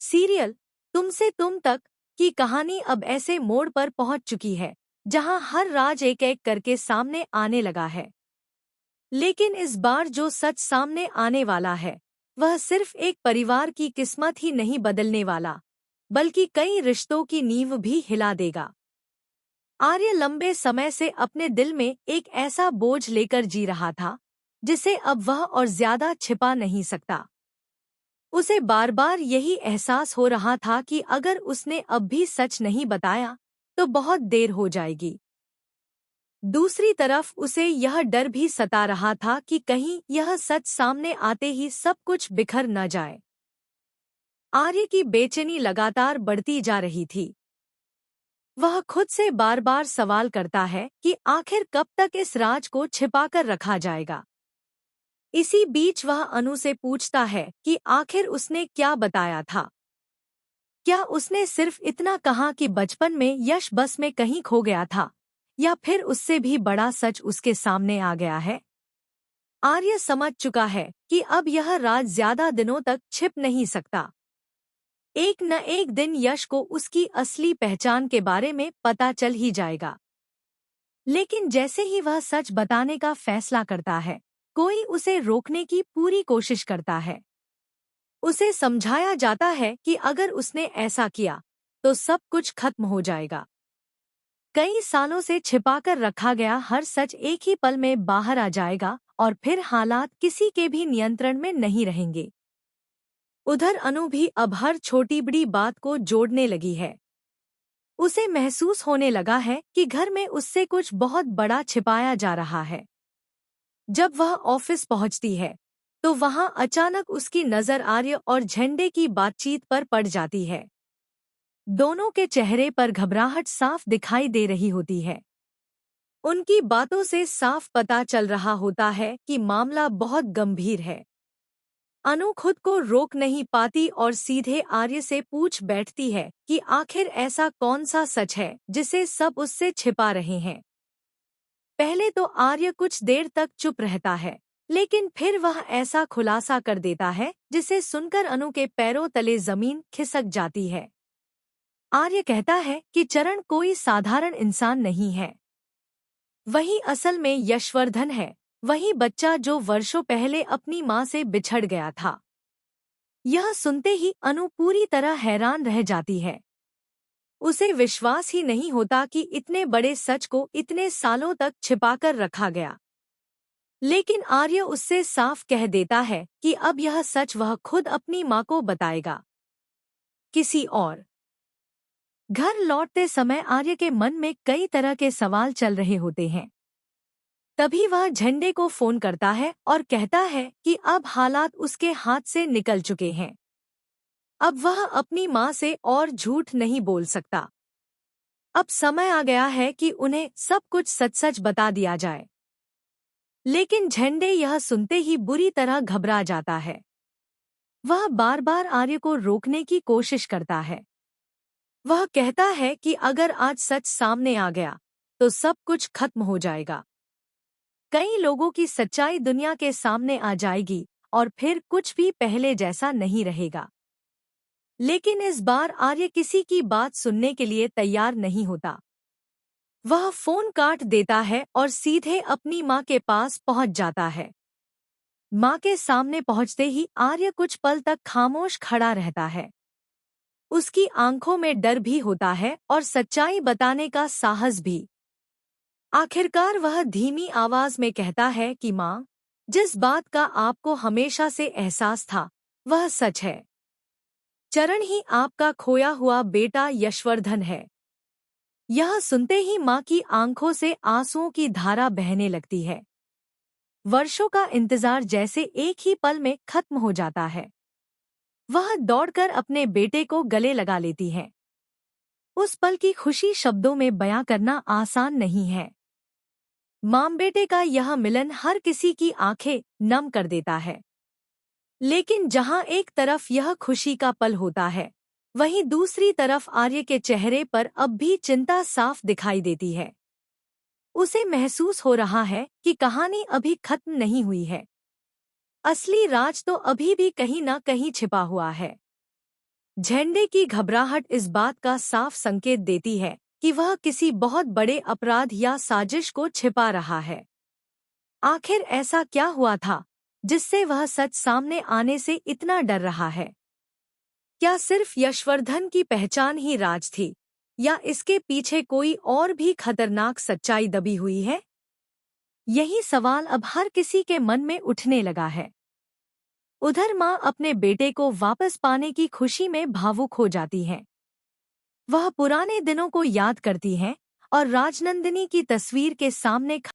Serial तुमसे तुम तक की कहानी अब ऐसे मोड़ पर पहुंच चुकी है जहां हर राज एक एक करके सामने आने लगा है। लेकिन इस बार जो सच सामने आने वाला है वह सिर्फ एक परिवार की किस्मत ही नहीं बदलने वाला, बल्कि कई रिश्तों की नींव भी हिला देगा। आर्य लंबे समय से अपने दिल में एक ऐसा बोझ लेकर जी रहा था जिसे अब वह और ज्यादा छिपा नहीं सकता। उसे बार बार यही एहसास हो रहा था कि अगर उसने अब भी सच नहीं बताया तो बहुत देर हो जाएगी। दूसरी तरफ उसे यह डर भी सता रहा था कि कहीं यह सच सामने आते ही सब कुछ बिखर न जाए। आर्य की बेचैनी लगातार बढ़ती जा रही थी। वह खुद से बार बार सवाल करता है कि आखिर कब तक इस राज को छिपाकर रखा जाएगा। इसी बीच वह अनु से पूछता है कि आखिर उसने क्या बताया था। क्या उसने सिर्फ इतना कहा कि बचपन में यश बस में कहीं खो गया था, या फिर उससे भी बड़ा सच उसके सामने आ गया है। आर्य समझ चुका है कि अब यह राज ज्यादा दिनों तक छिप नहीं सकता। एक न एक दिन यश को उसकी असली पहचान के बारे में पता चल ही जाएगा। लेकिन जैसे ही वह सच बताने का फैसला करता है, कोई उसे रोकने की पूरी कोशिश करता है। उसे समझाया जाता है कि अगर उसने ऐसा किया तो सब कुछ खत्म हो जाएगा। कई सालों से छिपाकर रखा गया हर सच एक ही पल में बाहर आ जाएगा और फिर हालात किसी के भी नियंत्रण में नहीं रहेंगे। उधर अनु भी अब हर छोटी बड़ी बात को जोड़ने लगी है। उसे महसूस होने लगा है कि घर में उससे कुछ बहुत बड़ा छिपाया जा रहा है। जब वह ऑफिस पहुंचती है तो वहां अचानक उसकी नजर आर्य और झंडे की बातचीत पर पड़ जाती है। दोनों के चेहरे पर घबराहट साफ दिखाई दे रही होती है। उनकी बातों से साफ पता चल रहा होता है कि मामला बहुत गंभीर है। अनु खुद को रोक नहीं पाती और सीधे आर्य से पूछ बैठती है कि आखिर ऐसा कौन सा सच है जिसे सब उससे छिपा रहे हैं। पहले तो आर्य कुछ देर तक चुप रहता है, लेकिन फिर वह ऐसा खुलासा कर देता है जिसे सुनकर अनु के पैरों तले जमीन खिसक जाती है। आर्य कहता है कि चरण कोई साधारण इंसान नहीं है। वही असल में यशवर्धन है, वही बच्चा जो वर्षों पहले अपनी मां से बिछड़ गया था। यह सुनते ही अनु पूरी तरह हैरान रह जाती है। उसे विश्वास ही नहीं होता कि इतने बड़े सच को इतने सालों तक छिपाकर रखा गया। लेकिन आर्य उससे साफ कह देता है कि अब यह सच वह खुद अपनी मां को बताएगा, किसी और। घर लौटते समय आर्य के मन में कई तरह के सवाल चल रहे होते हैं। तभी वह झंडे को फोन करता है और कहता है कि अब हालात उसके हाथ से निकल चुके हैं। अब वह अपनी मां से और झूठ नहीं बोल सकता। अब समय आ गया है कि उन्हें सब कुछ सच सच बता दिया जाए। लेकिन झंडे यह सुनते ही बुरी तरह घबरा जाता है। वह बार बार आर्य को रोकने की कोशिश करता है। वह कहता है कि अगर आज सच सामने आ गया तो सब कुछ खत्म हो जाएगा। कई लोगों की सच्चाई दुनिया के सामने आ जाएगी और फिर कुछ भी पहले जैसा नहीं रहेगा। लेकिन इस बार आर्य किसी की बात सुनने के लिए तैयार नहीं होता। वह फोन काट देता है और सीधे अपनी मां के पास पहुंच जाता है। मां के सामने पहुंचते ही आर्य कुछ पल तक खामोश खड़ा रहता है। उसकी आंखों में डर भी होता है और सच्चाई बताने का साहस भी। आखिरकार वह धीमी आवाज में कहता है कि मां, जिस बात का आपको हमेशा से एहसास था वह सच है। चरण ही आपका खोया हुआ बेटा यशवर्धन है। यह सुनते ही मां की आंखों से आंसुओं की धारा बहने लगती है। वर्षों का इंतजार जैसे एक ही पल में खत्म हो जाता है। वह दौड़कर अपने बेटे को गले लगा लेती है। उस पल की खुशी शब्दों में बयां करना आसान नहीं है। मां बेटे का यह मिलन हर किसी की आंखें नम कर देता है। लेकिन जहां एक तरफ यह खुशी का पल होता है, वहीं दूसरी तरफ आर्य के चेहरे पर अब भी चिंता साफ दिखाई देती है। उसे महसूस हो रहा है कि कहानी अभी खत्म नहीं हुई है। असली राज तो अभी भी कहीं न कहीं छिपा हुआ है। झंडे की घबराहट इस बात का साफ संकेत देती है कि वह किसी बहुत बड़े अपराध या साजिश को छिपा रहा है। आखिर ऐसा क्या हुआ था जिससे वह सच सामने आने से इतना डर रहा है? क्या सिर्फ यशवर्धन की पहचान ही राज थी, या इसके पीछे कोई और भी खतरनाक सच्चाई दबी हुई है? यही सवाल अब हर किसी के मन में उठने लगा है। उधर माँ अपने बेटे को वापस पाने की खुशी में भावुक हो जाती है। वह पुराने दिनों को याद करती है और राजनंदिनी की तस्वीर के सामने